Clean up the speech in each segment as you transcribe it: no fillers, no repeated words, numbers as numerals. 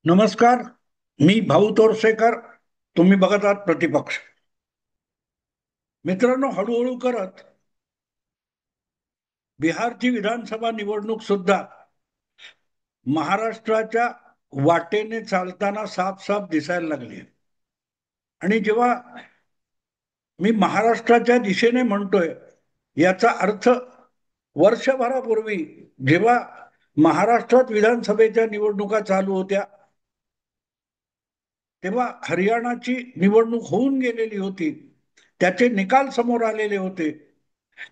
नमस्कार. मी भाऊ तोरसेकर. तुम्ही बघत आहात प्रतिपक्ष. मित्रांनो, हळूहळू करत बिहारची विधानसभा निवडणूक सुद्धा महाराष्ट्राच्या वाटेने चालताना साफ साफ दिसायला लागली. आणि जेव्हा मी महाराष्ट्राच्या दिशेने म्हणतोय, याचा अर्थ वर्षभरापूर्वी जेव्हा महाराष्ट्रात विधानसभेच्या निवडणुका चालू होत्या, तेव्हा हरियाणाची निवडणूक होऊन गेलेली होती. त्याचे निकाल समोर आलेले होते.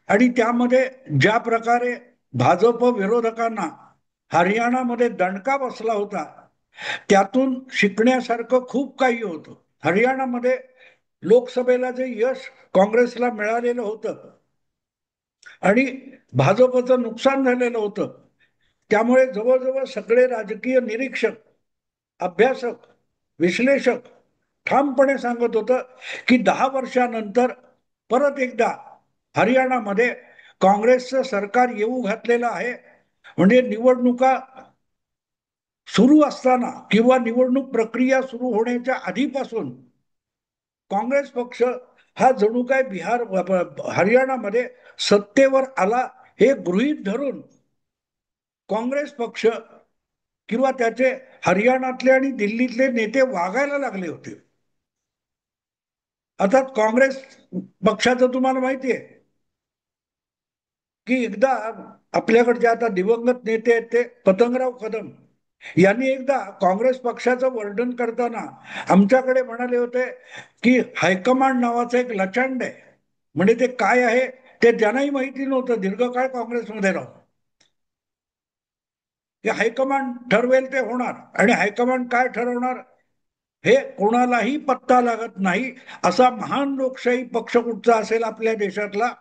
आणि त्यामध्ये ज्या प्रकारे भाजप विरोधकांना हरियाणामध्ये दणका बसला होता, त्यातून शिकण्यासारखं खूप काही होतं. हरियाणामध्ये लोकसभेला जे यश काँग्रेसला मिळालेलं होतं आणि भाजपचं नुकसान झालेलं होतं, त्यामुळे जवळजवळ सगळे राजकीय निरीक्षक, अभ्यासक, विश्लेषक ठामपणे सांगत होतं की 10 वर्षानंतर परत एकदा हरियाणामध्ये काँग्रेसचं सरकार येऊ घातलेलं आहे. म्हणजे निवडणुका सुरू असताना किंवा निवडणूक प्रक्रिया सुरू होण्याच्या आधीपासून काँग्रेस पक्ष हा जणू काय हरियाणामध्ये सत्तेवर आला, हे गृहीत धरून काँग्रेस पक्ष किंवा त्याचे हरियाणातले आणि दिल्लीतले नेते वागायला लागले होते. अर्थात काँग्रेस पक्षाचं तुम्हाला माहिती आहे की एकदा आपल्याकडचे आता दिवंगत नेते आहेत ते पतंगराव कदम यांनी एकदा काँग्रेस पक्षाचं वर्णन करताना आमच्याकडे म्हणाले होते की हायकमांड नावाचं एक लचांड आहे. म्हणजे ते काय आहे ते त्यांनाही माहिती नव्हतं दीर्घकाळ काँग्रेसमध्ये राहून. की हायकमांड ठरवेल ते होणार आणि हायकमांड काय ठरवणार हे कोणालाही पत्ता लागत नाही. असा महान लोकशाही पक्ष कुठचा असेल आपल्या देशातला,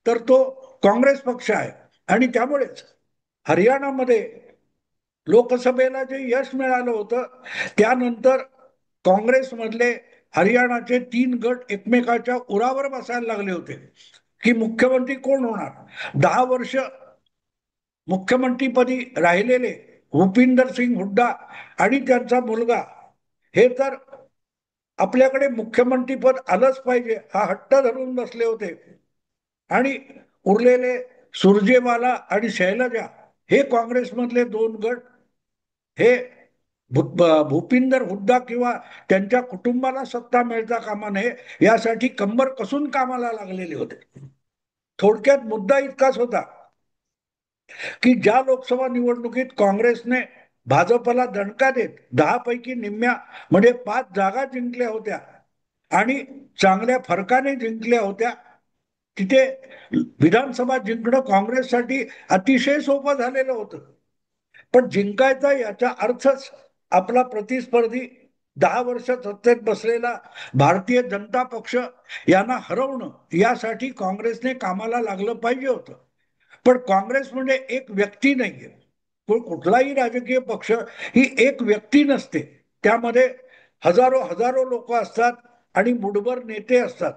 तर तो काँग्रेस पक्ष आहे. आणि त्यामुळेच हरियाणामध्ये लोकसभेला जे यश मिळालं होतं, त्यानंतर काँग्रेसमधले हरियाणाचे 3 गट एकमेकाच्या उरावर बसायला लागले होते की मुख्यमंत्री कोण होणार. 10 वर्ष मुख्यमंत्रीपदी राहिलेले भूपिंदर सिंग हुड्डा आणि त्यांचा मुलगा हे तर आपल्याकडे मुख्यमंत्रीपद आलंच पाहिजे हा हट्ट धरून बसले होते. आणि उरलेले सुरजेवाला आणि शैलजा हे काँग्रेसमधले 2 गट हे भूपिंदर हुड्डा किंवा त्यांच्या कुटुंबाला सत्ता मिळता कामा नये यासाठी कंबर कसून कामाला लागलेले होते. थोडक्यात मुद्दा इतकाच होता की ज्या लोकसभा निवडणुकीत काँग्रेसने भाजपला दणका देत 10 पैकी निम्म्या म्हणजे 5 जागा जिंकल्या होत्या आणि चांगल्या फरकाने जिंकल्या होत्या, तिथे विधानसभा जिंकणं काँग्रेससाठी अतिशय सोपं झालेलं होतं. पण जिंकायचा याचा अर्थच आपला प्रतिस्पर्धी 10 वर्ष सत्तेत बसलेला भारतीय जनता पक्ष यांना हरवणं, यासाठी काँग्रेसने कामाला लागलं पाहिजे होतं. पण काँग्रेस म्हणजे एक व्यक्ती नाहीये. कुठलाही राजकीय पक्ष ही एक व्यक्ती नसते. त्यामध्ये हजारो हजारो लोक असतात आणि मुठभर नेते असतात.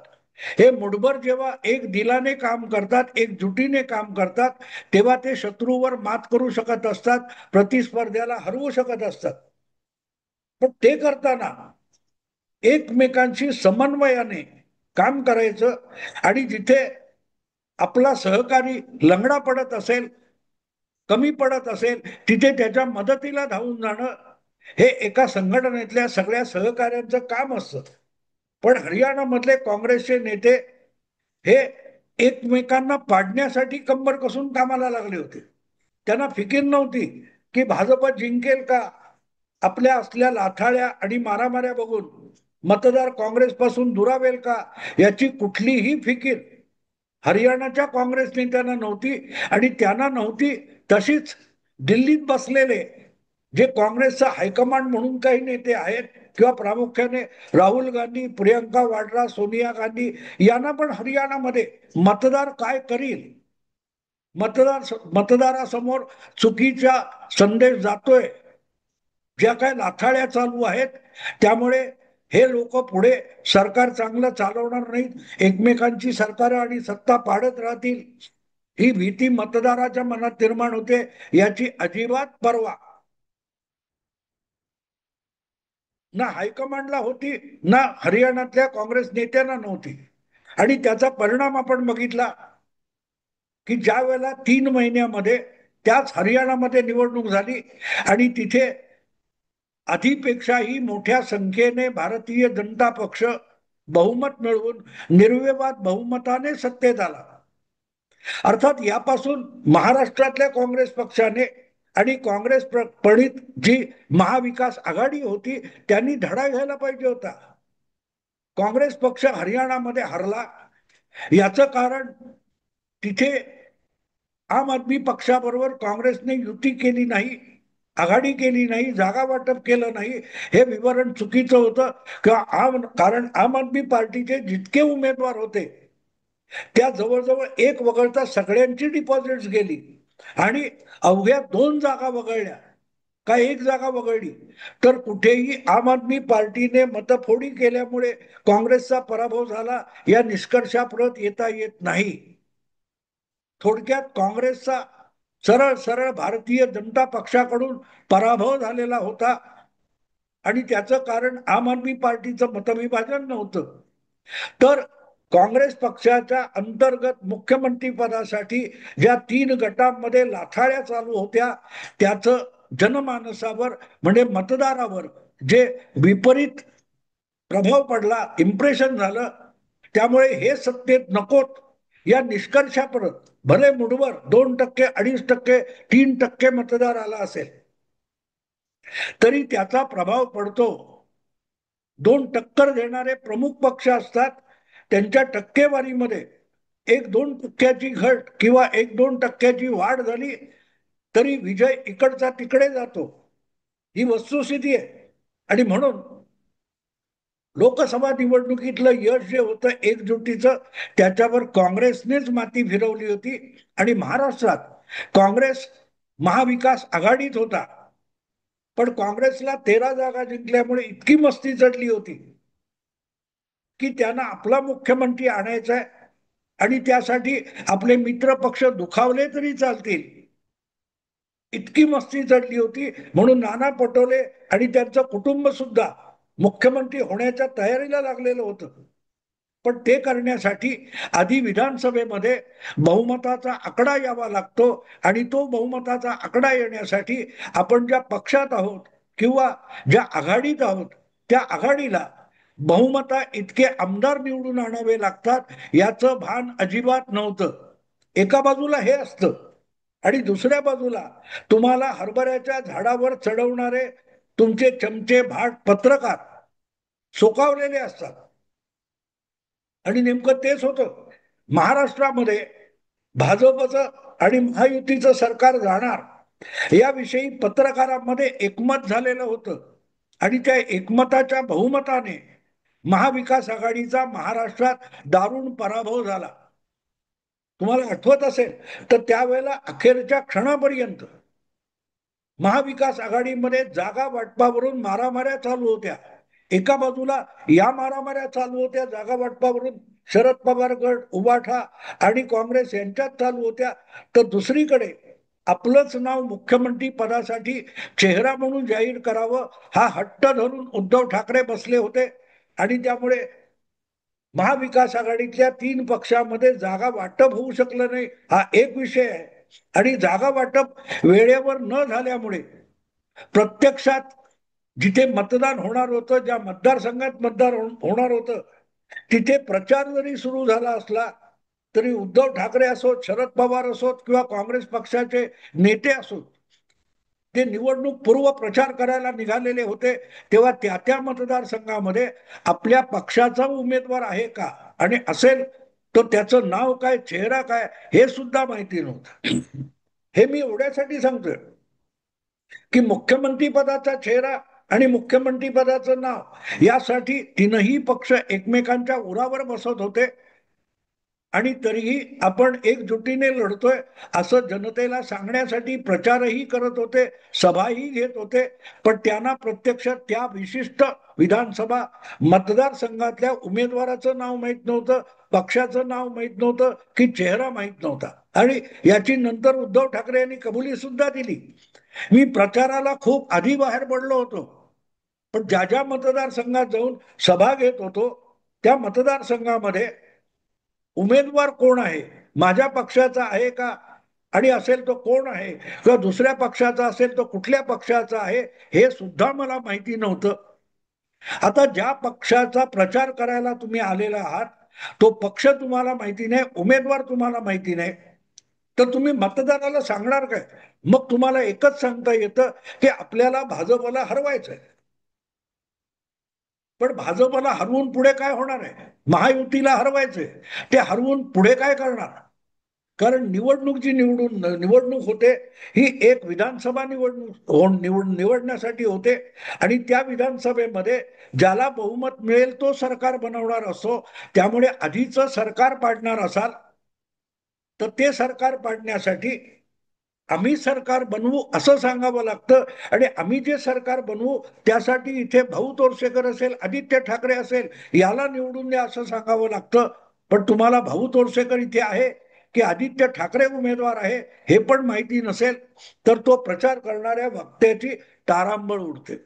हे मुठभर जेव्हा एक दिलाने काम करतात, एकजुटीने काम करतात, तेव्हा ते शत्रूवर मात करू शकत असतात, प्रतिस्पर्ध्याला हरवू शकत असतात. पण ते करताना एकमेकांशी समन्वयाने काम करायचं आणि जिथे आपला सहकारी लंगडा पडत असेल, कमी पडत असेल, तिथे त्याच्या मदतीला धावून जाणं हे एका संघटनेतल्या सगळ्या सहकाऱ्यांचं काम असतं. पण हरियाणामधले काँग्रेसचे नेते हे एकमेकांना पाडण्यासाठी कंबर कसून कामाला लागले होते. त्यांना फिकीर नव्हती की भाजप जिंकेल का. आपल्या असल्या लाथाळ्या आणि मारामाऱ्या बघून मतदार काँग्रेसपासून दुरावेल का, याची कुठलीही फिकीर हरियाणाच्या काँग्रेस नेत्यांना नव्हती. आणि त्यांना नव्हती तशीच दिल्लीत बसलेले जे काँग्रेसचा हायकमांड म्हणून काही नेते आहेत किंवा प्रामुख्याने राहुल गांधी, प्रियंका वाड्रा, सोनिया गांधी यांना पण हरियाणामध्ये मतदार काय करील, मतदारासमोर चुकीचा संदेश जातोय, ज्या काय लाथाळ्या चालू आहेत, त्यामुळे हे लोक पुढे सरकार चांगलं चालवणार नाहीत, एकमेकांची सरकार आणि सत्ता पाडत राहतील, ही भीती मतदाराच्या मनात निर्माण होते. याची अजिबात पर्वा ना हायकमांडला होती, ना हरियाणातल्या काँग्रेस नेत्यांना नव्हती. आणि त्याचा परिणाम आपण बघितला की ज्या वेळेला 3 महिन्यामध्ये त्याच हरियाणामध्ये निवडणूक झाली आणि तिथे आधीपेक्षाही मोठ्या संख्येने भारतीय जनता पक्ष बहुमत मिळवून निर्विवाद बहुमताने सत्तेत आला. अर्थात यापासून महाराष्ट्रातल्या काँग्रेस पक्षाने आणि काँग्रेस प्रणित जी महाविकास आघाडी होती त्यांनी धडा घ्यायला पाहिजे होता. काँग्रेस पक्ष हरियाणामध्ये हरला. याचं कारण तिथे आम आदमी पक्षाबरोबर काँग्रेसने युती केली नाही, आघाडी केली नाही, जागा वाटप केलं नाही, हे विवरण चुकीचं होतं. कारण आम आदमी पार्टीचे जितके उमेदवार होते त्या जवळजवळ एक वगळता सगळ्यांची डिपॉझिट्स गेली आणि अवघ्या 2 जागा वगळल्या का एक जागा वगळली तर कुठेही आम आदमी पार्टीने मतफोडी केल्यामुळे काँग्रेसचा पराभव झाला या निष्कर्षाप्रत येता येत नाही. थोडक्यात काँग्रेसचा सरळ सरळ भारतीय जनता पक्षाकडून पराभव झालेला होता आणि त्याचं कारण आम आदमी पार्टीचं मतविभाजन नव्हतं, तर काँग्रेस पक्षाच्या अंतर्गत मुख्यमंत्री पदासाठी ज्या 3 गटांमध्ये लाथाळ्या चालू होत्या त्याचं जनमानसावर म्हणजे मतदारावर जे विपरीत प्रभाव पडला, इम्प्रेशन झालं. त्यामुळे हे सत्तेत नकोत या निष्कर्षापर्यंत भले मुठभर 2%, 2.5%, 3% मतदार आला असेल तरी त्याचा प्रभाव पडतो. 2 टक्कर देणारे प्रमुख पक्ष असतात, त्यांच्या टक्केवारीमध्ये 1-2 टक्क्याची घट किंवा 1-2 टक्क्याची वाढ झाली तरी विजय इकडचा तिकडे जातो. ही वस्तुस्थिती आहे. आणि म्हणून लोकसभा निवडणुकीतलं यश जे होतं एकजुटीचं त्याच्यावर काँग्रेसनेच माती फिरवली होती आणि महाराष्ट्रात काँग्रेस महाविकास आघाडीत होता, पण काँग्रेसला 13 जागा जिंकल्यामुळे इतकी मस्ती चढली होती की त्यांना आपला मुख्यमंत्री आणायचा आहे आणि त्यासाठी आपले मित्र पक्ष दुखावले तरी चालतील इतकी मस्ती चढली होती. म्हणून नाना पटोले आणि त्यांचं कुटुंब सुद्धा मुख्यमंत्री होण्याच्या तयारीला लागलेलं होतं. पण ते करण्यासाठी आधी विधानसभेमध्ये बहुमताचा आकडा यावा लागतो आणि तो बहुमताचा आकडा येण्यासाठी आपण ज्या पक्षात आहोत किंवा ज्या आघाडीत आहोत त्या आघाडीला बहुमता इतके आमदार निवडून आणावे लागतात याचं भान अजिबात नव्हतं. एका बाजूला हे असतं आणि दुसऱ्या बाजूला तुम्हाला हरभऱ्याच्या झाडावर चढवणारे तुमचे चमचे भाट पत्रकार सोकावलेले असतात. आणि नेमकं तेच होतं. महाराष्ट्रामध्ये भाजपचं आणि महायुतीचं सरकार जाणार याविषयी पत्रकारांमध्ये एकमत झालेलं होतं आणि त्या एकमताच्या बहुमताने महाविकास आघाडीचा महाराष्ट्रात दारुण पराभव झाला. तुम्हाला आठवत असेल तर त्यावेळेला अखेरच्या क्षणापर्यंत महाविकास आघाडीमध्ये जागा वाटपावरून मारामाऱ्या चालू होत्या. एका बाजूला या मारामाऱ्या चालू होत्या जागा वाटपावरून शरद पवार गट, उबाठा आणि काँग्रेस यांच्यात चालू होत्या, तर दुसरीकडे आपलंच नाव मुख्यमंत्री पदासाठी चेहरा म्हणून जाहीर करावं हा हट्ट धरून उद्धव ठाकरे बसले होते. आणि त्यामुळे महाविकास आघाडीतल्या 3 पक्षामध्ये जागा वाटप होऊ शकलं नाही हा एक विषय आहे. आणि जागा वाटप वेळेवर न झाल्यामुळे प्रत्यक्षात जिथे मतदान होणार होतं, ज्या मतदारसंघात मतदान होणार होतं तिथे प्रचार जरी सुरू झाला असला तरी उद्धव ठाकरे असोत, शरद पवार असोत किंवा काँग्रेस पक्षाचे नेते असोत ते निवडणूक पूर्व प्रचार करायला निघालेले होते, तेव्हा त्या त्या मतदारसंघामध्ये आपल्या पक्षाचा उमेदवार आहे का आणि असेल तर त्याचं नाव काय, चेहरा काय हे सुद्धा माहिती नव्हतं. हे मी एवढ्यासाठी सांगतोय की मुख्यमंत्री पदाचा चेहरा आणि मुख्यमंत्री पदाचं नाव यासाठी 3ही पक्ष एकमेकांच्या उरावर बसत होते आणि तरीही आपण एकजुटीने लढतोय असं जनतेला सांगण्यासाठी प्रचारही करत होते, सभाही घेत होते. पण त्यांना प्रत्यक्षात त्या विशिष्ट विधानसभा मतदारसंघातल्या उमेदवाराचं नाव माहित नव्हतं, पक्षाचं नाव माहित नव्हतं की चेहरा माहित नव्हता. आणि याची नंतर उद्धव ठाकरे यांनी कबुली सुद्धा दिली. मी प्रचाराला खूप आधी बाहेर पडलो होतो पण ज्या ज्या मतदारसंघात जाऊन सभा घेत होतो त्या मतदारसंघामध्ये उमेदवार कोण आहे, माझ्या पक्षाचा आहे का, आणि असेल तो कोण आहे, किंवा दुसऱ्या पक्षाचा असेल तो कुठल्या पक्षाचा आहे, हे सुद्धा मला माहिती नव्हतं. आता ज्या पक्षाचा प्रचार करायला तुम्ही आलेला आहात तो पक्ष तुम्हाला माहिती नाही, उमेदवार तुम्हाला माहिती नाही, तर तुम्ही मतदाराला सांगणार काय? मग तुम्हाला एकच सांगता येतं की आपल्याला भाजपला हरवायचंय. पण भाजपला हरवून पुढे काय होणार आहे? महायुतीला हरवायचंय. ते हरवून पुढे काय करणार? कारण निवडणूक होते ही एक विधानसभा निवडण्यासाठी होते, आणि त्या विधानसभेमध्ये ज्याला बहुमत मिळेल तो सरकार बनवणार असो. त्यामुळे आधीच सरकार पाडणार असाल तर ते सरकार पाडण्यासाठी आम्ही सरकार बनवू असं सांगावं लागतं. आणि आम्ही जे सरकार बनवू त्यासाठी इथे भाऊ तोरसेकर असेल, आदित्य ठाकरे असेल, याला निवडून द्या असं सांगावं लागतं. पण तुम्हाला भाऊ तोरसेकर इथे आहे की आदित्य ठाकरे उमेदवार आहे हे पण माहिती नसेल, तर तो प्रचार करणाऱ्या वक्त्याची तारांबळ उडते.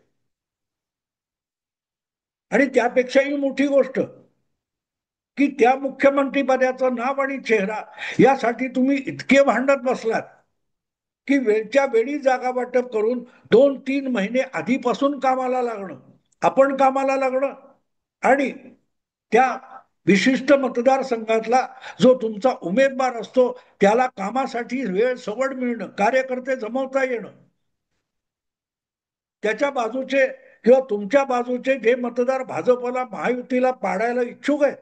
आणि त्यापेक्षाही मोठी गोष्ट की त्या मुख्यमंत्री पदाचं नाव आणि चेहरा यासाठी तुम्ही इतके भांडत बसलात की वेळच्या वेळी जागा वाटप करून 2-3 महिने आधीपासून कामाला लागणं, आपण कामाला लागणं, आणि त्या विशिष्ट मतदारसंघातला जो तुमचा उमेदवार असतो त्याला कामासाठी वेळ सवड मिळणं, कार्यकर्ते जमवता येणं, त्याच्या बाजूचे किंवा तुमच्या बाजूचे जे मतदार भाजपला महायुतीला पाडायला इच्छुक आहेत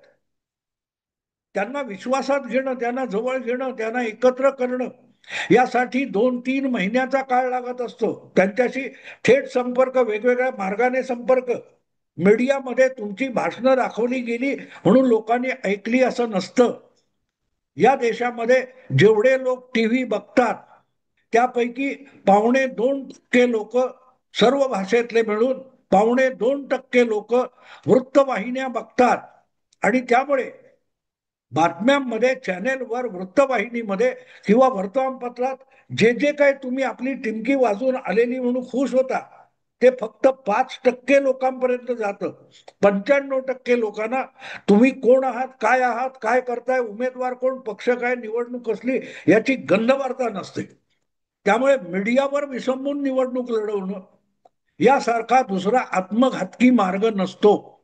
त्यांना विश्वासात घेणं, त्यांना जवळ घेणं, त्यांना एकत्र करणं, यासाठी 2-3 महिन्याचा काळ लागत असतो. त्यांच्याशी थेट संपर्क, वेगवेगळ्या मार्गाने संपर्क, मीडियामध्ये तुमची भाषणं दाखवली गेली म्हणून लोकांनी ऐकली असं नसतं. या देशामध्ये जेवढे लोक टीव्ही बघतात त्यापैकी 2.25% लोक, सर्व भाषेतले मिळून 2.25% लोक वृत्तवाहिन्या बघतात. आणि त्यामुळे बातम्यांमध्ये, चॅनेलवर, वृत्तवाहिनीमध्ये किंवा वर्तमानपत्रात जे जे काही तुम्ही आपली टिमकी वाजून आलेली म्हणून खुश होता ते फक्त 5% लोकांपर्यंत जातं. 95% लोकांना तुम्ही कोण आहात, काय करताय, उमेदवार कोण, पक्ष काय, निवडणूक कसली, याची गंधवार्ता नसते. त्यामुळे मीडियावर विसंबून निवडणूक लढवणं यासारखा दुसरा आत्मघातकी मार्ग नसतो.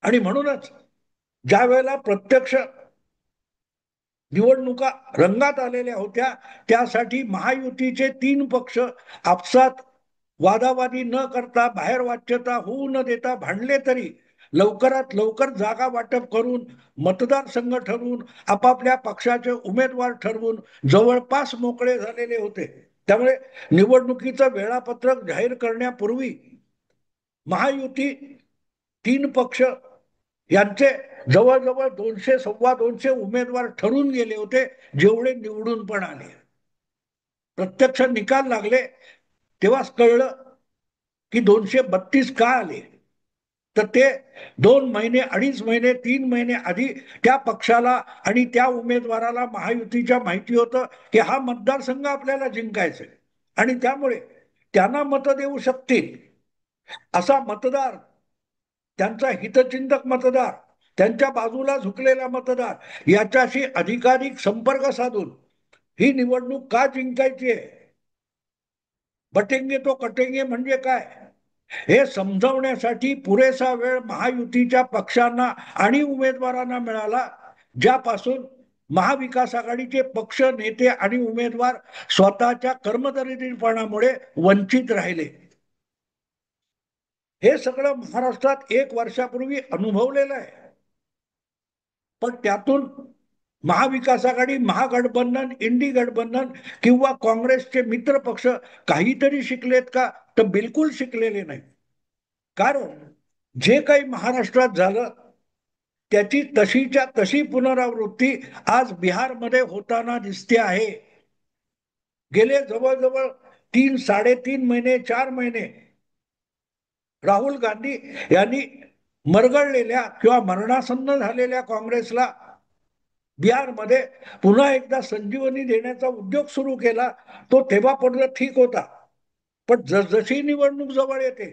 आणि म्हणूनच ज्या वेळेला प्रत्यक्ष निवडणुका रंगात आलेल्या होत्या त्यासाठी महायुतीचे 3 पक्ष आपसात वादावादी न करता, बाहेर वाच्यता होऊ न देता भांडले तरी लवकरात लवकर जागा वाटप करून, मतदारसंघ ठरवून, आपापल्या पक्षाचे उमेदवार ठरवून जवळपास मोकळे झालेले होते. त्यामुळे निवडणुकीचं वेळापत्रक जाहीर करण्यापूर्वी महायुती 3 पक्ष यांचे जवळजवळ 200-250 उमेदवार ठरून गेले होते, जेवढे निवडून पण आले. प्रत्यक्ष निकाल लागले तेव्हाच कळलं की 232 का आले. तर ते 2 महिने, 2.5 महिने, 3 महिने आधी त्या पक्षाला आणि त्या उमेदवाराला महायुतीच्या माहिती होतं की हा मतदारसंघ आपल्याला जिंकायचा आहे, आणि त्यामुळे त्यांना मत देऊ शकतील असा मतदार, त्यांचा हितचिंतक मतदार, त्यांच्या बाजूला झुकलेला मतदार याच्याशी अधिकाधिक संपर्क साधून ही निवडणूक का जिंकायची आहे, बटेंगे तो कटेंगे म्हणजे काय, हे समजवण्यासाठी पुरेसा वेळ महायुतीच्या पक्षांना आणि उमेदवारांना मिळाला, ज्यापासून महाविकास आघाडीचे पक्ष, नेते आणि उमेदवार स्वतःच्या कर्मदरिद्रीपणामुळे वंचित राहिले. हे सगळं महाराष्ट्रात 1 वर्षापूर्वी अनुभवलेलं आहे. पण त्यातून महाविकास आघाडी, महागठबंधन, इंडी गठबंधन किंवा काँग्रेसचे मित्र पक्ष काहीतरी शिकलेत का? तर बिलकुल शिकलेले नाही. कारण जे काही महाराष्ट्रात झालं त्याची तशीच्या तशी पुनरावृत्ती आज बिहारमध्ये होताना दिसते आहे. गेले जवळजवळ 3-3.5 महिने, 4 महिने राहुल गांधी यांनी मरगळलेल्या किंवा मरणासन्न झालेल्या काँग्रेसला बिहारमध्ये पुन्हा एकदा संजीवनी देण्याचा उद्योग सुरू केला. तो तेव्हा पडला ठीक होता. पण जसजशी निवडणूक जवळ येते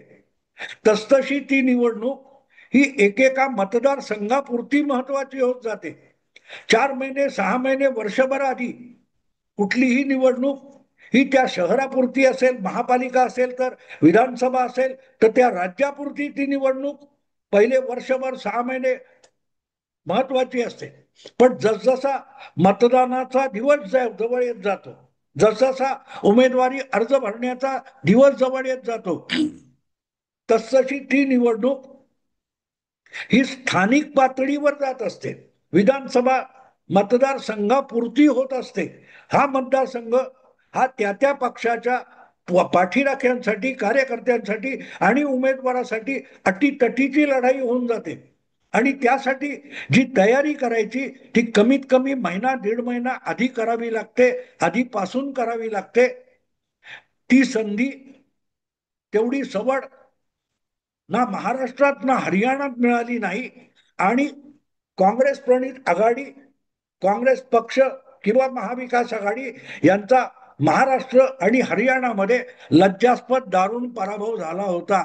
तसतशी ती निवडणूक ही एकेका मतदारसंघापुरती महत्वाची होत जाते. 4 महिने, 6 महिने, वर्षभर आधी कुठलीही निवडणूक ही त्या शहरापुरती असेल, महापालिका असेल तर, विधानसभा असेल तर त्या राज्यापुरती ती निवडणूक पहिले वर्षभर 6 महिने महत्वाची असते. पण जसजसा मतदानाचा दिवस जवळ येत जातो, जसजसा उमेदवारी अर्ज भरण्याचा दिवस जवळ येत जातो, तसतशी ती निवडणूक ही स्थानिक पातळीवर जात असते, विधानसभा मतदारसंघापुरती होत असते. हा मतदारसंघ हा त्या त्या पक्षाच्या पाठीराख्यांसाठी, कार्यकर्त्यांसाठी आणि उमेदवारासाठी अटीतटीची लढाई होऊन जाते. आणि त्यासाठी जी तयारी करायची ती कमीत कमी महिना दीड महिना आधी करावी लागते, आधीपासून करावी लागते. ती संधी तेवढी सवड ना महाराष्ट्रात ना हरियाणात मिळाली नाही. आणि काँग्रेस प्रणित आघाडी, काँग्रेस पक्ष किंवा महाविकास आघाडी यांचा महाराष्ट्र आणि हरियाणामध्ये लज्जास्पद दारुण पराभव झाला होता.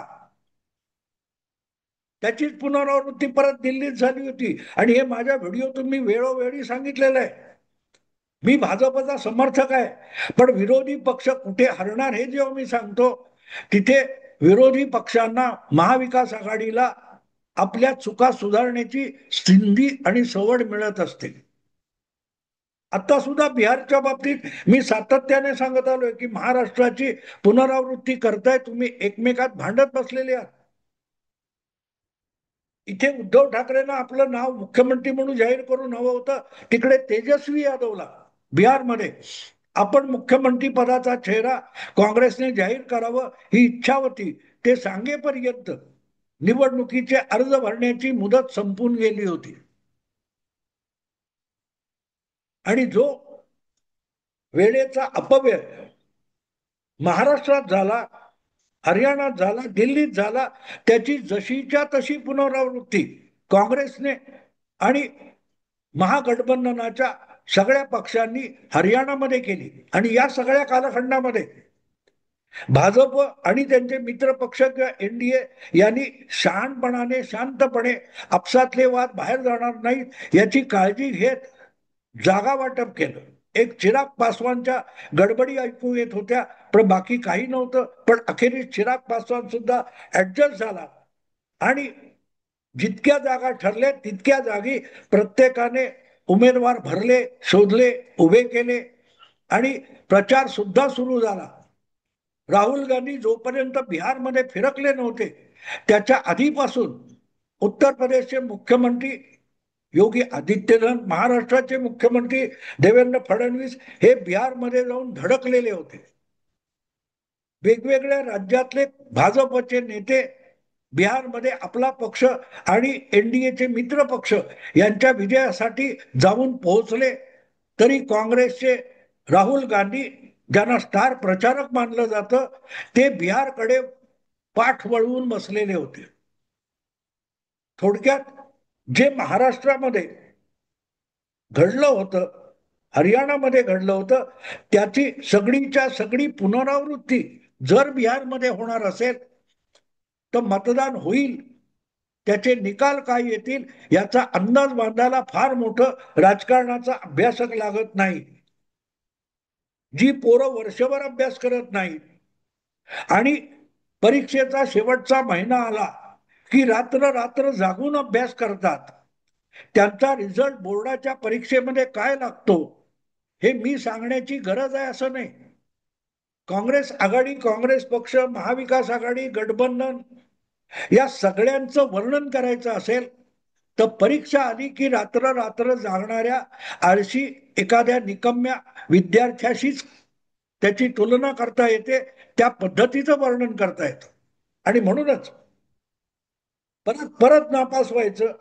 त्याचीच पुनरावृत्ती परत दिल्लीत झाली होती. आणि हे माझ्या व्हिडिओ तुम्ही वेळोवेळी सांगितलेलं आहे. मी भाजपचा समर्थक आहे, पण विरोधी पक्ष कुठे हरणार हे जेव्हा मी सांगतो, तिथे विरोधी पक्षांना, महाविकास आघाडीला आपल्या चुका सुधारण्याची संधी आणि सवड मिळत असते. आता सुद्धा बिहारच्या बाबतीत मी सातत्याने सांगत आलोय की महाराष्ट्राची पुनरावृत्ती करताय तुम्ही, एकमेकात भांडत बसलेले आहात. इथे उद्धव ठाकरेंना आपलं नाव मुख्यमंत्री म्हणून जाहीर करून हवं होतं, तिकडे तेजस्वी यादवला बिहारमध्ये आपण मुख्यमंत्री पदाचा चेहरा काँग्रेसने जाहीर करावं ही इच्छा होती. ते सांगेपर्यंत निवडणुकीचे अर्ज भरण्याची मुदत संपून गेली होती. आणि जो वेळेचा अपव्यय महाराष्ट्रात झाला, हरियाणात झाला, दिल्लीत झाला, त्याची जशीच्या तशी पुनरावृत्ती काँग्रेसने आणि महागठबंधनाच्या सगळ्या पक्षांनी हरियाणामध्ये केली. आणि या सगळ्या कालखंडामध्ये भाजप आणि त्यांचे मित्र पक्ष किंवा एनडीए यांनी शहाणपणाने, शांतपणे आपसातले वाद बाहेर जाणार नाहीत याची काळजी घेत जागा वाटप केलं. एक चिराग पासवानच्या गडबडी ऐकू येत होत्या, पण बाकी काही नव्हतं. पण अखेरीस चिराग पासवान सुद्धा ऍडजस्ट झाला आणि जितक्या जागा ठरल्या तितक्या जागी प्रत्येकाने उमेदवार भरले, शोधले, उभे केले आणि प्रचार सुद्धा सुरू झाला. राहुल गांधी जोपर्यंत बिहारमध्ये फिरकले नव्हते त्याच्या आधीपासून उत्तर प्रदेशचे मुख्यमंत्री योगी आदित्यनाथ, महाराष्ट्राचे मुख्यमंत्री देवेंद्र फडणवीस हे बिहारमध्ये जाऊन धडकलेले होते. वेगवेगळ्या राज्यातले भाजपचे नेते बिहारमध्ये आपला पक्ष आणि एनडीएचे मित्र पक्ष यांच्या विजयासाठी जाऊन पोहोचले, तरी काँग्रेसचे राहुल गांधी, ज्यांना स्टार प्रचारक मानलं जातं, ते बिहारकडे पाठ वळवून बसलेले होते. थोडक्यात जे महाराष्ट्रामध्ये घडलं होतं, हरियाणामध्ये घडलं होतं, त्याची सगळीच्या सगळी पुनरावृत्ती जर बिहारमध्ये होणार असेल तर मतदान होईल, त्याचे निकाल काय येतील याचा अंदाज बांधायला फार मोठं राजकारणाचा अभ्यासक लागत नाही. जी पोरं वर्षभर अभ्यास करत नाही आणि परीक्षेचा शेवटचा महिना आला की रात्र रात्र जागून अभ्यास करतात, त्यांचा रिझल्ट बोर्डाच्या परीक्षेमध्ये काय लागतो हे मी सांगण्याची गरज आहे असं नाही. काँग्रेस आघाडी, काँग्रेस पक्ष, महाविकास आघाडी, गठबंधन या सगळ्यांचं वर्णन करायचं असेल तर परीक्षा आली की रात्र रात्र जागणाऱ्या आळशी एखाद्या निकम्या विद्यार्थ्याशीच त्याची तुलना करता येते, त्या पद्धतीचं वर्णन करता येतं. आणि म्हणूनच परत परत नापास व्हायचं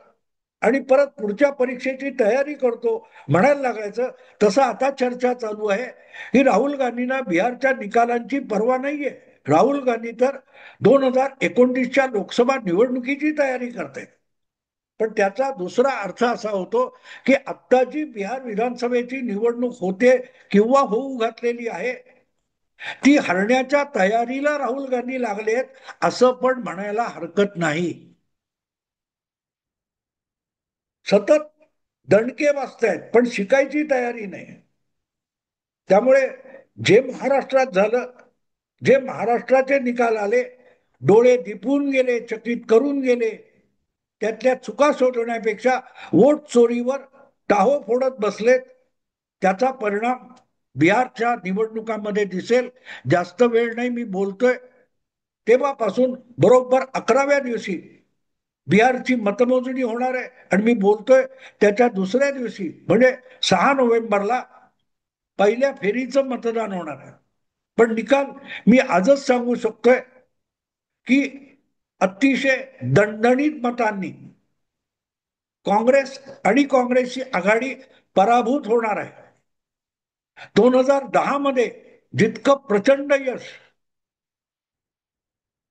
आणि परत पुढच्या परीक्षेची तयारी करतो म्हणायला लागायचं. तसं आता चर्चा चालू आहे की राहुल गांधींना बिहारच्या निकालांची पर्वा नाहीये. राहुल गांधी तर 2029च्या लोकसभा निवडणुकीची तयारी करतायत. पण त्याचा दुसरा अर्थ असा होतो की आत्ता जी बिहार विधानसभेची निवडणूक होते किंवा होऊ घातलेली आहे ती हरण्याच्या तयारीला राहुल गांधी लागलेत असं पण म्हणायला हरकत नाही. सतत दणके वाजतायत पण शिकायची तयारी नाही. त्यामुळे जे महाराष्ट्रात झालं, जे महाराष्ट्राचे निकाल आले, डोळे दिपून गेले, चकित करून गेले, त्यातल्या चुका शोधण्यापेक्षा वोट चोरीवर टाहो फोडत बसलेत. त्याचा परिणाम बिहारच्या निवडणुकांमध्ये दिसेल. जास्त वेळ नाही मी बोलतोय, तेव्हापासून बरोबर 11व्या दिवशी बिहारची मतमोजणी होणार आहे आणि मी बोलतोय त्याच्या दुसऱ्या दिवशी म्हणजे 6 नोव्हेंबरला पहिल्या फेरीचं मतदान होणार आहे. पण निकाल मी आजच सांगू शकतोय की अतिशय दणदणीत मतांनी काँग्रेस आणि काँग्रेसची आघाडी पराभूत होणार आहे. 2010 मध्ये जितकं प्रचंड यश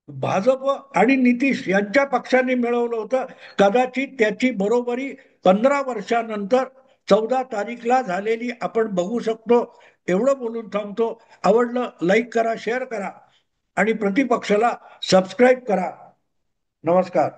भाजप आणि नितीश यांच्या पक्षाने मिळवलं होतं, कदाचित त्याची बरोबरी 15 वर्षानंतर 14 तारीखला झालेली आपण बघू शकतो. एवढं बोलून थांबतो. आवडलं लाईक करा, शेअर करा आणि प्रतिपक्षाला सबस्क्राईब करा. नमस्कार.